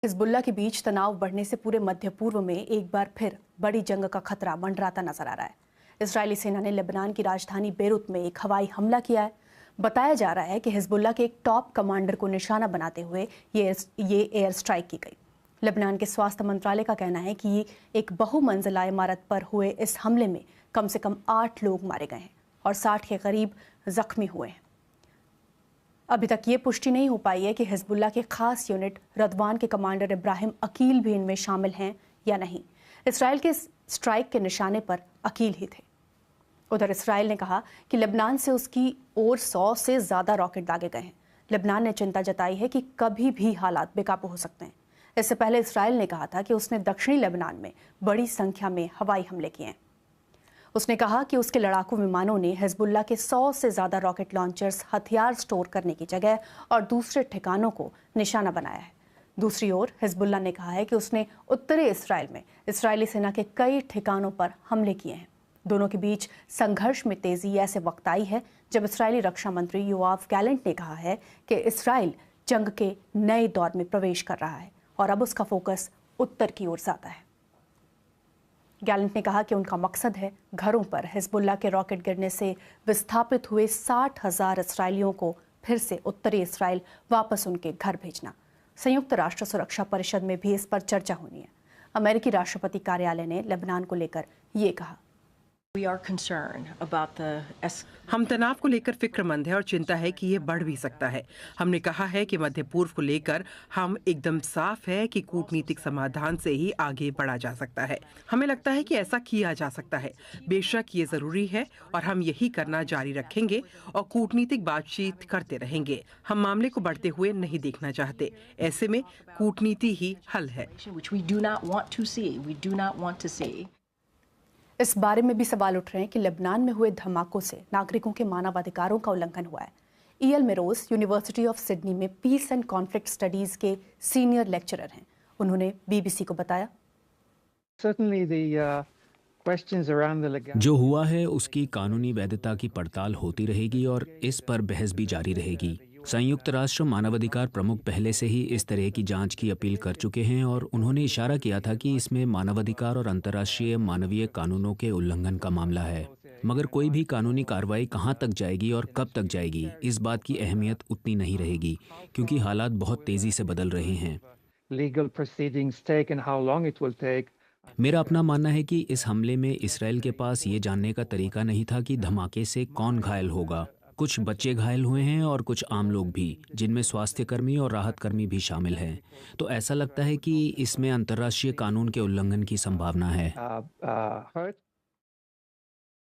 Hezbollah के बीच तनाव बढ़ने से पूरे मध्य पूर्व में एक बार फिर बड़ी जंग का खतरा मंडराता नजर आ रहा है। इजरायली सेना ने लेबनान की राजधानी बेरूत में एक हवाई हमला किया है। बताया जा रहा है कि हिजबुल्लाह के एक टॉप कमांडर को निशाना बनाते हुए ये एयर स्ट्राइक की गई। लेबनान के स्वास्थ्य मंत्रालय का कहना है कि एक बहुमंजिला इमारत पर हुए इस हमले में कम से कम 8 लोग मारे गए हैं और 60 के करीब जख्मी हुए हैं। अभी तक ये पुष्टि नहीं हो पाई है कि हिजबुल्लाह के खास यूनिट रदवान के कमांडर इब्राहिम अकील भी इनमें शामिल हैं या नहीं। इसराइल के स्ट्राइक के निशाने पर अकील ही थे। उधर इसराइल ने कहा कि लेबनान से उसकी ओर 100 से ज़्यादा रॉकेट दागे गए हैं। लेबनान ने चिंता जताई है कि कभी भी हालात बेकाबू हो सकते हैं। इससे पहले इसराइल ने कहा था कि उसने दक्षिणी लेबनान में बड़ी संख्या में हवाई हमले किए हैं। उसने कहा कि उसके लड़ाकू विमानों ने हिजबुल्लाह के 100 से ज़्यादा रॉकेट लॉन्चर्स, हथियार स्टोर करने की जगह और दूसरे ठिकानों को निशाना बनाया है। दूसरी ओर हिजबुल्लाह ने कहा है कि उसने उत्तरी इसराइल में इजरायली सेना के कई ठिकानों पर हमले किए हैं। दोनों के बीच संघर्ष में तेजी ऐसे वक्त आई है जब इजरायली रक्षा मंत्री योआव गैलेंट ने कहा है कि इसराइल जंग के नए दौर में प्रवेश कर रहा है और अब उसका फोकस उत्तर की ओर जाता है। गैलेंट ने कहा कि उनका मकसद है घरों पर हिजबुल्लाह के रॉकेट गिरने से विस्थापित हुए 60,000 इसराइलियों को फिर से उत्तरी इसराइल वापस उनके घर भेजना। संयुक्त राष्ट्र सुरक्षा परिषद में भी इस पर चर्चा होनी है। अमेरिकी राष्ट्रपति कार्यालय ने लेबनान को लेकर ये कहा, हम तनाव को लेकर फिक्रमंद है और चिंता है कि ये बढ़ भी सकता है। हमने कहा है कि मध्य पूर्व को लेकर हम एकदम साफ है कि कूटनीतिक समाधान से ही आगे बढ़ा जा सकता है। हमें लगता है कि ऐसा किया जा सकता है। बेशक ये जरूरी है और हम यही करना जारी रखेंगे और कूटनीतिक बातचीत करते रहेंगे। हम मामले को बढ़ते हुए नहीं देखना चाहते। ऐसे में कूटनीति ही हल है। इस बारे में भी सवाल उठ रहे हैं कि लेबनान में हुए धमाकों से नागरिकों के मानवाधिकारों का उल्लंघन हुआ है। ईएल मेरोज यूनिवर्सिटी ऑफ सिडनी में पीस एंड कॉन्फ्लिक्ट स्टडीज के सीनियर लेक्चरर हैं। उन्होंने बीबीसी को बताया, जो हुआ है उसकी कानूनी वैधता की पड़ताल होती रहेगी और इस पर बहस भी जारी रहेगी। संयुक्त राष्ट्र मानवाधिकार प्रमुख पहले से ही इस तरह की जांच की अपील कर चुके हैं और उन्होंने इशारा किया था कि इसमें मानवाधिकार और अंतर्राष्ट्रीय मानवीय कानूनों के उल्लंघन का मामला है। मगर कोई भी कानूनी कार्रवाई कहां तक जाएगी और कब तक जाएगी, इस बात की अहमियत उतनी नहीं रहेगी क्योंकि हालात बहुत तेजी से बदल रहे हैं। मेरा अपना मानना है कि इस हमले में इसराइल के पास ये जानने का तरीका नहीं था कि धमाके से कौन घायल होगा। कुछ बच्चे घायल हुए हैं और कुछ आम लोग भी, जिनमें स्वास्थ्य कर्मी और राहत कर्मी भी शामिल हैं। तो ऐसा लगता है कि इसमें अंतर्राष्ट्रीय कानून के उल्लंघन की संभावना है।